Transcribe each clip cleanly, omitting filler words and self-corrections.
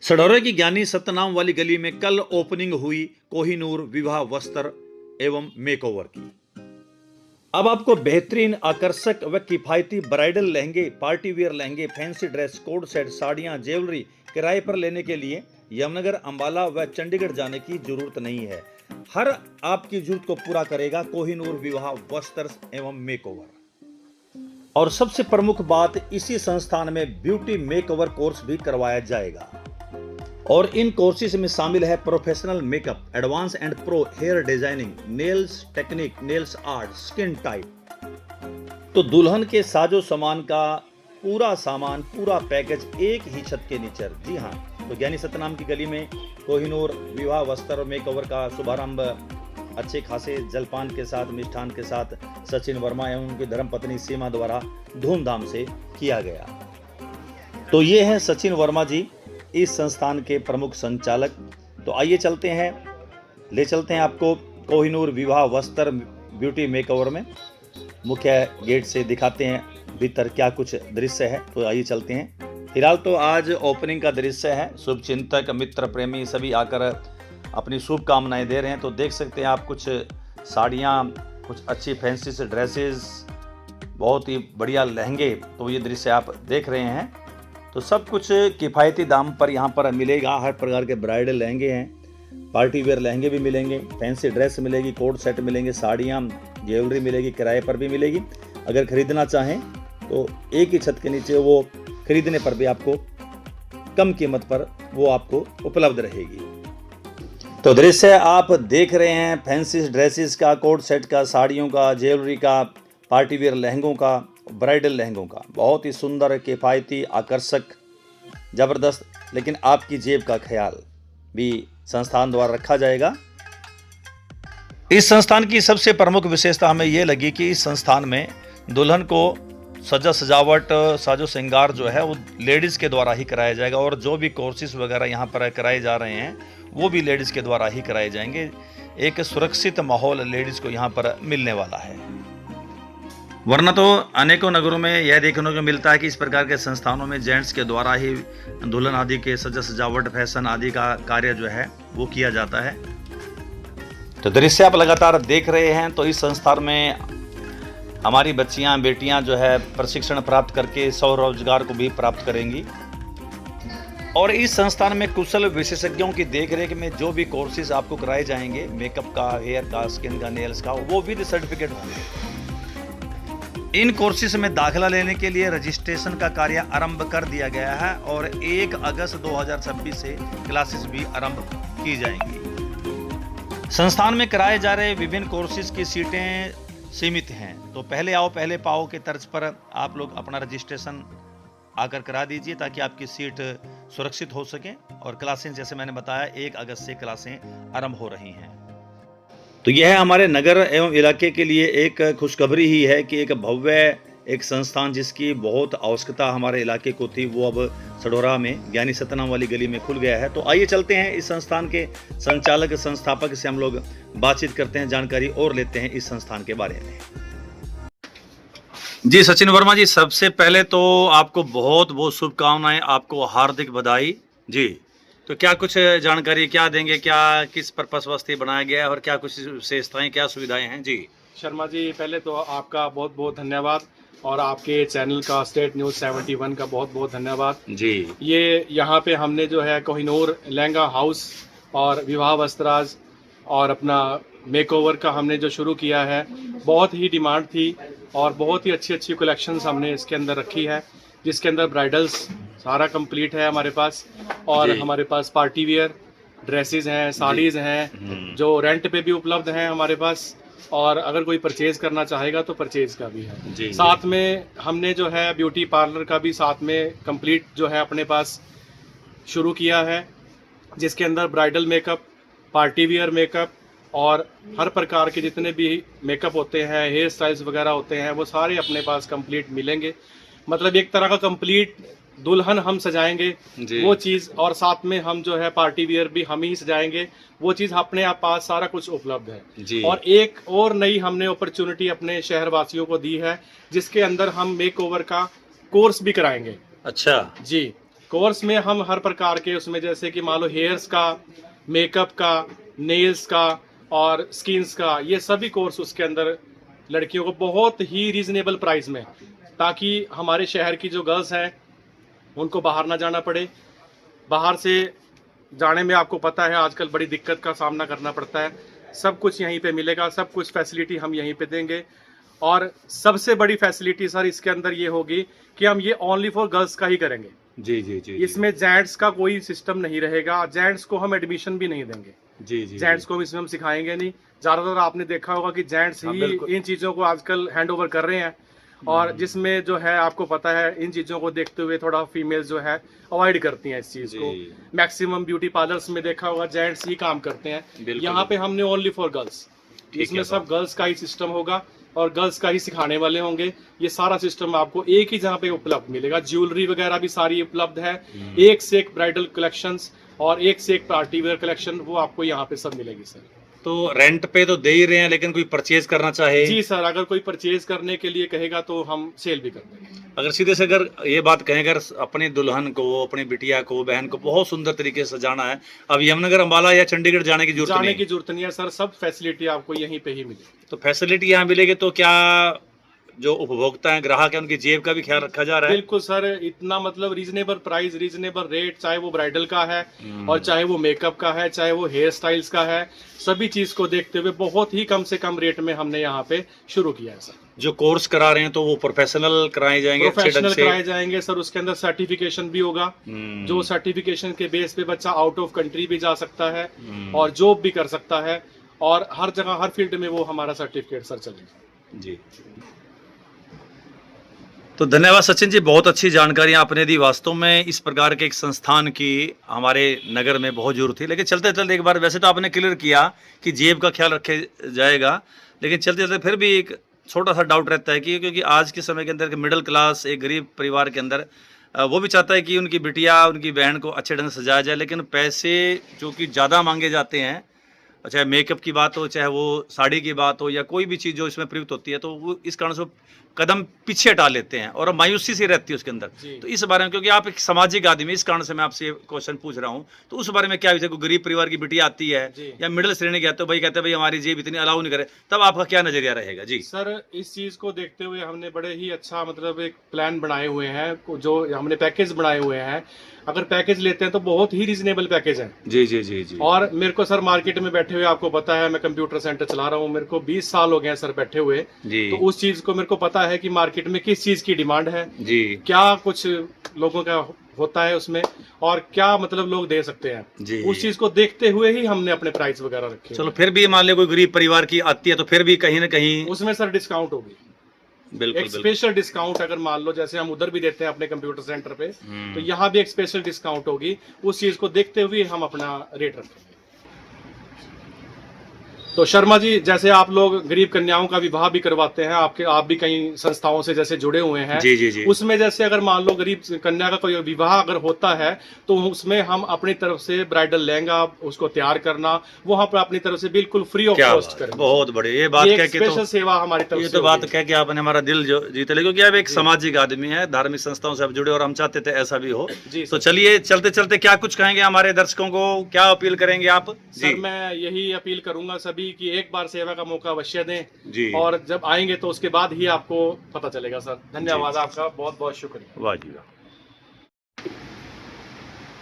सढौरा की ज्ञानी सतनाम वाली गली में कल ओपनिंग हुई कोहिनूर विवाह वस्त्र एवं मेकओवर की। अब आपको बेहतरीन, आकर्षक व किफायती ब्राइडल लहंगे, पार्टी वियर लहंगे, फैंसी ड्रेस, कोड सेट, साड़ियां, ज्वेलरी किराए पर लेने के लिए यमुनानगर, अंबाला व चंडीगढ़ जाने की जरूरत नहीं है। हर आपकी जरूरत को पूरा करेगा कोहिनूर विवाह वस्त्र एवं मेकओवर। और सबसे प्रमुख बात, इसी संस्थान में ब्यूटी मेकओवर कोर्स भी करवाया जाएगा। और इन कोर्सेज में शामिल है professional makeup, advance and pro hair designing, nails technique, nails art, skin type. तो दुल्हन के साजो सामान का पूरा सामान, पूरा पैकेज एक ही छत के नीचे। जी हाँ, तो ज्ञानी सतनाम की गली में कोहिनूर विवाह वस्त्र मेकओवर का शुभारंभ अच्छे खासे जलपान के साथ, मिष्ठान के साथ सचिन वर्मा एवं उनकी धर्मपत्नी सीमा द्वारा धूमधाम से किया गया। तो ये हैं सचिन वर्मा जी, इस संस्थान के प्रमुख संचालक। तो आइए चलते हैं, ले चलते हैं आपको कोहिनूर विवाह वस्त्र ब्यूटी मेकओवर में। मुख्य गेट से दिखाते हैं भीतर क्या कुछ दृश्य है। तो आइए चलते हैं। फिलहाल तो आज ओपनिंग का दृश्य है। शुभ चिंतक, मित्र, प्रेमी सभी आकर अपनी शुभकामनाएं दे रहे हैं। तो देख सकते हैं आप कुछ साड़ियाँ, कुछ अच्छी फैंसी से ड्रेसेस, बहुत ही बढ़िया लहंगे। तो ये दृश्य आप देख रहे हैं। तो सब कुछ किफ़ायती दाम पर यहाँ पर मिलेगा। हर प्रकार के ब्राइडल लहंगे हैं, पार्टी वेयर लहंगे भी मिलेंगे, फैंसी ड्रेस मिलेगी, कोट सेट मिलेंगे, साड़ियाँ, ज्वेलरी मिलेगी, किराए पर भी मिलेगी। अगर खरीदना चाहें तो एक ही छत के नीचे वो खरीदने पर भी आपको कम कीमत पर वो आपको उपलब्ध रहेगी। तो दृश्य आप देख रहे हैं फैंसी ड्रेसेस का, कोट सेट का, साड़ियों का, ज्वेलरी का, पार्टी वेयर लहंगों का, ब्राइडल लहंगों का। बहुत ही सुंदर, किफ़ायती, आकर्षक, ज़बरदस्त। लेकिन आपकी जेब का ख्याल भी संस्थान द्वारा रखा जाएगा। इस संस्थान की सबसे प्रमुख विशेषता हमें ये लगी कि इस संस्थान में दुल्हन को सजा सजावट, साजो श्रृंगार जो है वो लेडीज़ के द्वारा ही कराया जाएगा। और जो भी कोर्सेज वगैरह यहाँ पर कराए जा रहे हैं वो भी लेडीज़ के द्वारा ही कराए जाएंगे। एक सुरक्षित माहौल लेडीज़ को यहाँ पर मिलने वाला है। वरना तो अनेकों नगरों में यह देखने को मिलता है कि इस प्रकार के संस्थानों में जेंट्स के द्वारा ही दुल्हन आदि के सजा सजावट, फैशन आदि का कार्य जो है वो किया जाता है। तो दृश्य आप लगातार देख रहे हैं। तो इस संस्थान में हमारी बच्चियां, बेटियां जो है प्रशिक्षण प्राप्त करके स्वरोजगार को भी प्राप्त करेंगी। और इस संस्थान में कुशल विशेषज्ञों की देखरेख में जो भी कोर्सेज आपको कराए जाएंगे, मेकअप का, हेयर का, स्किन का, नेल्स का, वो विद सर्टिफिकेट होंगे। इन कोर्सेज में दाखिला लेने के लिए रजिस्ट्रेशन का कार्य आरंभ कर दिया गया है और 1 अगस्त 2026 से क्लासेस भी आरंभ की जाएंगी। संस्थान में कराए जा रहे विभिन्न कोर्सेज की सीटें सीमित हैं। तो पहले आओ पहले पाओ के तर्ज पर आप लोग अपना रजिस्ट्रेशन आकर करा दीजिए ताकि आपकी सीट सुरक्षित हो सके। और क्लासें जैसे मैंने बताया 1 अगस्त से क्लासें आरंभ हो रही हैं। तो यह हमारे नगर एवं इलाके के लिए एक खुशखबरी ही है कि एक भव्य एक संस्थान जिसकी बहुत आवश्यकता हमारे इलाके को थी, वो अब सढौरा में ज्ञानी सतनाम वाली गली में खुल गया है। तो आइए चलते हैं इस संस्थान के संचालक, संस्थापक से हम लोग बातचीत करते हैं, जानकारी और लेते हैं इस संस्थान के बारे में। जी सचिन वर्मा जी, सबसे पहले तो आपको बहुत बहुत शुभकामनाएं, आपको हार्दिक बधाई जी। तो क्या कुछ जानकारी क्या देंगे, क्या किस पर्पस वास्ते बनाया गया है और क्या कुछ विशेषताएं, क्या सुविधाएं हैं जी? शर्मा जी, पहले तो आपका बहुत बहुत धन्यवाद और आपके चैनल का स्टेट न्यूज़ 71 का बहुत बहुत धन्यवाद जी। ये यहाँ पे हमने जो है कोहिनूर लहंगा हाउस और विवाह वस्त्राज और अपना मेकओवर का हमने जो शुरू किया है, बहुत ही डिमांड थी और बहुत ही अच्छी अच्छी कलेक्शंस हमने इसके अंदर रखी है, जिसके अंदर ब्राइडल्स सारा कंप्लीट है हमारे पास। और हमारे पास पार्टी वियर ड्रेसेस हैं, साड़ीज़ हैं जो रेंट पे भी उपलब्ध हैं हमारे पास। और अगर कोई परचेज करना चाहेगा तो परचेज का भी है। साथ में हमने जो है ब्यूटी पार्लर का भी साथ में कंप्लीट जो है अपने पास शुरू किया है, जिसके अंदर bridal makeup, party wear makeup और हर प्रकार के जितने भी मेकअप होते हैं, हेयर स्टाइल्स वगैरह होते हैं, वो सारे अपने पास कंप्लीट मिलेंगे। मतलब एक तरह का कंप्लीट दुल्हन हम सजाएंगे वो चीज़, और साथ में हम जो है पार्टी वियर भी हम ही सजाएंगे वो चीज़, अपने आप पास सारा कुछ उपलब्ध है। और एक और नई हमने अपॉर्चुनिटी अपने शहर वासियों को दी है, जिसके अंदर हम मेक ओवर का कोर्स भी कराएंगे। अच्छा जी, कोर्स में हम हर प्रकार के उसमें जैसे कि मान लो हेयर्स का, मेकअप का, नेल्स का और स्किन्स का, ये सभी कोर्स उसके अंदर लड़कियों को बहुत ही रीजनेबल प्राइस में, ताकि हमारे शहर की जो गर्ल्स हैं उनको बाहर ना जाना पड़े। बाहर से जाने में आपको पता है आजकल बड़ी दिक्कत का सामना करना पड़ता है। सब कुछ यहीं पे मिलेगा, सब कुछ फैसिलिटी हम यहीं पे देंगे। और सबसे बड़ी फैसिलिटी सर इसके अंदर ये होगी कि हम ये ओनली फॉर गर्ल्स का ही करेंगे। जी जी जी इसमें जेंट्स का कोई सिस्टम नहीं रहेगा, जेंट्स को हम एडमिशन भी नहीं देंगे। जी जी जेंट्स को भी इसमें हम सिखाएंगे नहीं। ज्यादातर आपने देखा होगा कि जेंट्स हाँ, ही बिल्कुल। इन चीजों को आजकल हैंड ओवर कर रहे हैं, और जिसमें जो है आपको पता है इन चीजों को देखते हुए थोड़ा फीमेल्स जो है अवॉइड करती हैं इस चीज को। जी। मैक्सिमम ब्यूटी पार्लर्स में देखा होगा जेंट्स ही काम करते हैं, बिल्कुल। यहाँ पे हमने ओनली फॉर गर्ल्स, ठीक इसमें है सब गर्ल्स का ही सिस्टम होगा और गर्ल्स का ही सिखाने वाले होंगे। ये सारा सिस्टम आपको एक ही जगह पे उपलब्ध मिलेगा। ज्वेलरी वगैरह भी सारी उपलब्ध है, एक से एक ब्राइडल कलेक्शंस और एक से एक पार्टी वेयर कलेक्शन, वो आपको यहाँ पे सब मिलेगी सर। तो रेंट पे तो दे ही रहे हैं, लेकिन कोई परचेज करना चाहे, जी सर, अगर कोई परचेज करने के लिए कहेगा तो हम सेल भी कर देंगे। अगर सीधे से अगर ये बात कहें, अगर अपनी दुल्हन को, अपनी बिटिया को, बहन को बहुत सुंदर तरीके से सजाना है, अब यमुनानगर, अंबाला या चंडीगढ़ जाने की जरूरत जाने नहीं की जरूरत नहीं है सर, सब फैसिलिटी आपको यहीं पे ही मिलेगी। तो फैसिलिटी यहाँ मिलेगी, तो क्या जो उपभोक्ता है, ग्राहक है, उनकी जेब का भी ख्याल रखा जा रहा है? बिल्कुल सर, इतना मतलब रीजनेबल प्राइस, रीजनेबल रेट, चाहे वो ब्राइडल का है और चाहे वो मेकअप का है, चाहे वो हेयर स्टाइल्स का है, सभी चीज को देखते हुए बहुत ही कम से कम रेट में हमने यहाँ पे शुरू किया है सर। जो कोर्स करा रहे हैं तो वो प्रोफेशनल कराए जाएंगे, अच्छे ढंग प्रोफेशनल से कराए जाएंगे सर, उसके अंदर सर्टिफिकेशन भी होगा, जो सर्टिफिकेशन के बेस पे बच्चा आउट ऑफ कंट्री भी जा सकता है और जॉब भी कर सकता है, और हर जगह हर फील्ड में वो हमारा सर्टिफिकेट सर चलेगा। जी। तो धन्यवाद सचिन जी, बहुत अच्छी जानकारियां आपने दी। वास्तव में इस प्रकार के एक संस्थान की हमारे नगर में बहुत जरूरत थी, लेकिन चलते चलते एक बार, वैसे तो आपने क्लियर किया कि जेब का ख्याल रखे जाएगा, लेकिन चलते चलते फिर भी एक छोटा सा डाउट रहता है कि क्योंकि आज के समय के अंदर मिडिल क्लास, एक गरीब परिवार के अंदर वो भी चाहता है कि उनकी बिटिया, उनकी बहन को अच्छे ढंग से सजाया जाए, लेकिन पैसे जो कि ज़्यादा मांगे जाते हैं, चाहे मेकअप की बात हो, चाहे वो साड़ी की बात हो, या कोई भी चीज़ जो इसमें प्रयुक्त होती है, तो वो इस कारण से कदम पीछे हटा लेते हैं और मायूसी सी रहती है उसके अंदर। तो इस बारे में, क्योंकि आप एक सामाजिक आदमी, इस कारण से मैं आपसे क्वेश्चन पूछ रहा हूँ, तो उस बारे में क्या विचार, कोई गरीब परिवार की बिटिया आती है या मिडिल श्रेणी की आती है, भाई कहते हैं भाई हमारी जेब इतनी अलाउ नहीं करे, तब आपका क्या नजरिया रहेगा? जी सर, इस चीज को देखते हुए हमने बड़े ही अच्छा मतलब एक प्लान बनाए हुए हैं, जो हमने पैकेज बनाए हुए हैं। अगर पैकेज लेते हैं तो बहुत ही रीजनेबल पैकेज है। जी जी जी जी। और मेरे को सर मार्केट में बैठे हुए, आपको पता है मैं कंप्यूटर सेंटर चला रहा हूँ, मेरे को 20 साल हो गए हैं सर बैठे हुए। जी। तो उस चीज को मेरे को पता है कि मार्केट में किस चीज की डिमांड है, जी, क्या कुछ लोगों का होता है उसमें, और क्या मतलब लोग दे सकते हैं जी। उस चीज को देखते हुए ही हमने अपने प्राइस वगैरह रखे। चलो, फिर भी मान लो कोई गरीब परिवार की आती है, तो फिर भी कहीं ना कहीं उसमें सर डिस्काउंट होगी, बिल्कुल एक स्पेशल डिस्काउंट। अगर मान लो जैसे हम उधर भी देते हैं अपने कंप्यूटर सेंटर पे, तो यहाँ भी एक स्पेशल डिस्काउंट होगी। उस चीज को देखते हुए हम अपना रेट रखेंगे। तो शर्मा जी, जैसे आप लोग गरीब कन्याओं का विवाह भी करवाते हैं, आप भी कई संस्थाओं से जैसे जुड़े हुए हैं। जी जी जी। उसमें जैसे अगर मान लो गरीब कन्या का कोई विवाह अगर होता है, तो उसमें हम अपनी तरफ से ब्राइडल लहंगा उसको तैयार करना, वो हम अपनी तरफ से बिल्कुल फ्री ऑफ कॉस्ट करें। बहुत बड़ी ये बात कह के, स्पेशल सेवा हमारी तरफ से। ये तो बात कह के आपने हमारा दिल जो जीते ले, क्योंकि आप एक सामाजिक आदमी है, धार्मिक संस्थाओं से आप जुड़े, और हम चाहते थे ऐसा भी हो। तो चलिए, चलते चलते क्या कुछ कहेंगे हमारे दर्शकों को, क्या अपील करेंगे आप? सर, मैं यही अपील करूंगा सभी कि एक बार सेवा का मौका अवश्य दें जी, और जब आएंगे तो उसके बाद ही आपको पता चलेगा। सर धन्यवाद, आपका बहुत बहुत शुक्रिया। वाह जी वाह।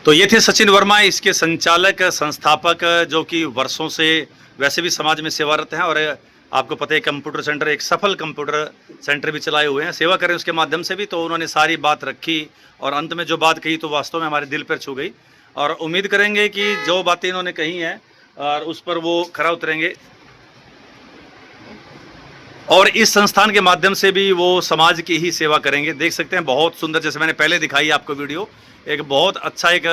तो ये थे सचिन वर्मा, इसके संचालक संस्थापक, जो कि वर्षों से वैसे भी समाज में सेवारत हैं, और आपको पता है कंप्यूटर सेंटर, एक सफल कंप्यूटर सेंटर भी चलाए हुए हैं, सेवा करें उसके माध्यम से भी। तो उन्होंने सारी बात रखी और अंत में जो बात कही तो वास्तव में हमारे दिल पर छू गई, और उम्मीद करेंगे कि जो बातें इन्होंने कही हैं और उस पर वो खरा उतरेंगे, और इस संस्थान के माध्यम से भी वो समाज की ही सेवा करेंगे। देख सकते हैं बहुत सुंदर, जैसे मैंने पहले दिखाई आपको वीडियो, एक बहुत अच्छा एक,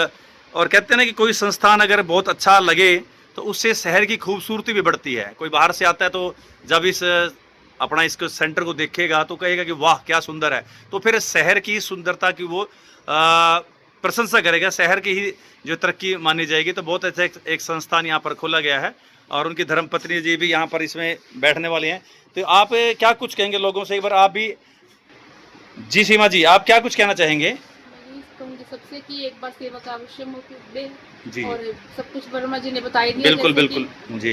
और कहते हैं ना कि कोई संस्थान अगर बहुत अच्छा लगे तो उससे शहर की खूबसूरती भी बढ़ती है। कोई बाहर से आता है तो जब इस अपना इसको सेंटर को देखेगा तो कहेगा कि वाह क्या सुंदर है, तो फिर शहर की सुंदरता की वो प्रशंसा करेगा, शहर की ही जो तरक्की मानी जाएगी। तो बहुत अच्छा एक संस्थान यहाँ पर खोला गया है, और उनकी धर्मपत्नी जी भी यहाँ पर इसमें बैठने वाली हैं। तो आप क्या कुछ कहेंगे लोगों से, एक बार आप भी? जी सीमा जी, आप क्या कुछ कहना चाहेंगे? सबसे कि एक बार सेवा का अवश्य मौका दे। जी। और सब कुछ वर्मा जी ने बता ही दिया। बिल्कुल जैसे कि बिल्कुल जी।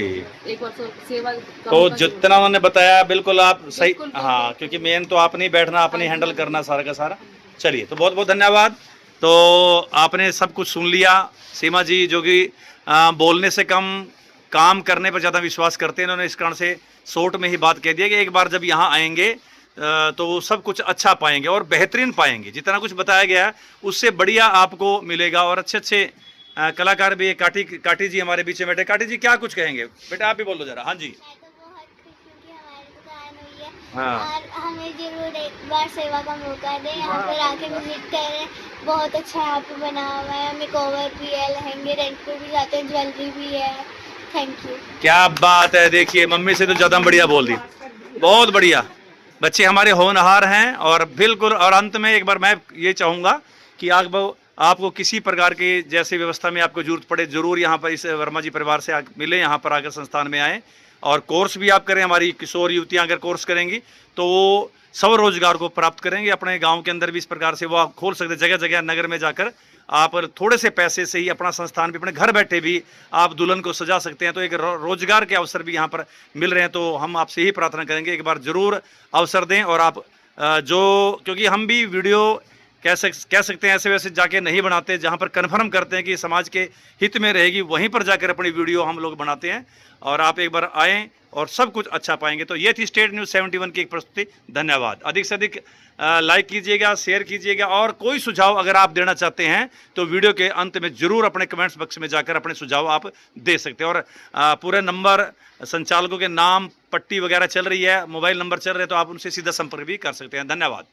एक बार सेवा का तो मौका जितना जरूर उन्होंने बताया बिल्कुल आप सही, बिल्कुल, बिल्कुल। हाँ, क्योंकि मेन तो आपने ही बैठना, आपने हाँ जी, हैंडल हाँ जी। करना सारा का सारा। चलिए, तो बहुत बहुत धन्यवाद। तो आपने सब कुछ सुन लिया। सीमा जी जो कि बोलने से कम काम करने पर ज़्यादा विश्वास करते हैं, इन्होंने इस कारण से शॉर्ट में ही बात कह दिया कि एक बार जब यहाँ आएंगे तो वो सब कुछ अच्छा पाएंगे और बेहतरीन पाएंगे। जितना कुछ बताया गया है उससे बढ़िया आपको मिलेगा। और अच्छे अच्छे कलाकार भी, काटी काटी जी हमारे बीच में बैठे। काटी जी क्या कुछ कहेंगे बेटा, आप भी बोलो जरा। हाँ जी। मैं तो बहुत खुश हूँ कि हमारी दुकान हुई है। हाँ। और हमें जरूर एक बार सेवा का मौका दें, यहाँ पर आके विजिट करें। बहुत अच्छा यहाँ पे बना हुआ है, मेकओवर भी है, लहंगे रेंट पे भी जाते हैं, ज्वेलरी भी है। Thank you. क्या बात है, देखिए मम्मी से तो ज़्यादा बढ़िया बोल दी, बहुत बढ़िया। बच्चे हमारे होनहार हैं। और बिल्कुल, और अंत में एक बार मैं ये चाहूँगा कि आपको किसी प्रकार की जैसी व्यवस्था में आपको जरूरत पड़े, जरूर यहाँ पर इस वर्मा जी परिवार से मिले, यहाँ पर आकर संस्थान में आएँ और कोर्स भी आप करें। हमारी किशोर युवतियाँ अगर कोर्स करेंगी तो वो स्वरोजगार को प्राप्त करेंगे। अपने गांव के अंदर भी इस प्रकार से वो आप खोल सकते हैं, जगह जगह नगर में जाकर आप थोड़े से पैसे से ही अपना संस्थान भी, अपने घर बैठे भी आप दुल्हन को सजा सकते हैं। तो एक रोजगार के अवसर भी यहाँ पर मिल रहे हैं। तो हम आपसे ही प्रार्थना करेंगे एक बार जरूर अवसर दें। और आप क्योंकि हम भी वीडियो कह सकते हैं ऐसे वैसे जाके नहीं बनाते, जहाँ पर कन्फर्म करते हैं कि समाज के हित में रहेगी वहीं पर जाकर अपनी वीडियो हम लोग बनाते हैं। और आप एक बार आएँ और सब कुछ अच्छा पाएंगे। तो ये थी स्टेट न्यूज़ 71 की एक प्रस्तुति। धन्यवाद। अधिक से अधिक लाइक कीजिएगा, शेयर कीजिएगा। और कोई सुझाव अगर आप देना चाहते हैं तो वीडियो के अंत में जरूर अपने कमेंट्स बॉक्स में जाकर अपने सुझाव आप दे सकते हैं। और पूरे नंबर, संचालकों के नाम, पट्टी वगैरह चल रही है, मोबाइल नंबर चल रहे हैं, तो आप उनसे सीधा संपर्क भी कर सकते हैं। धन्यवाद।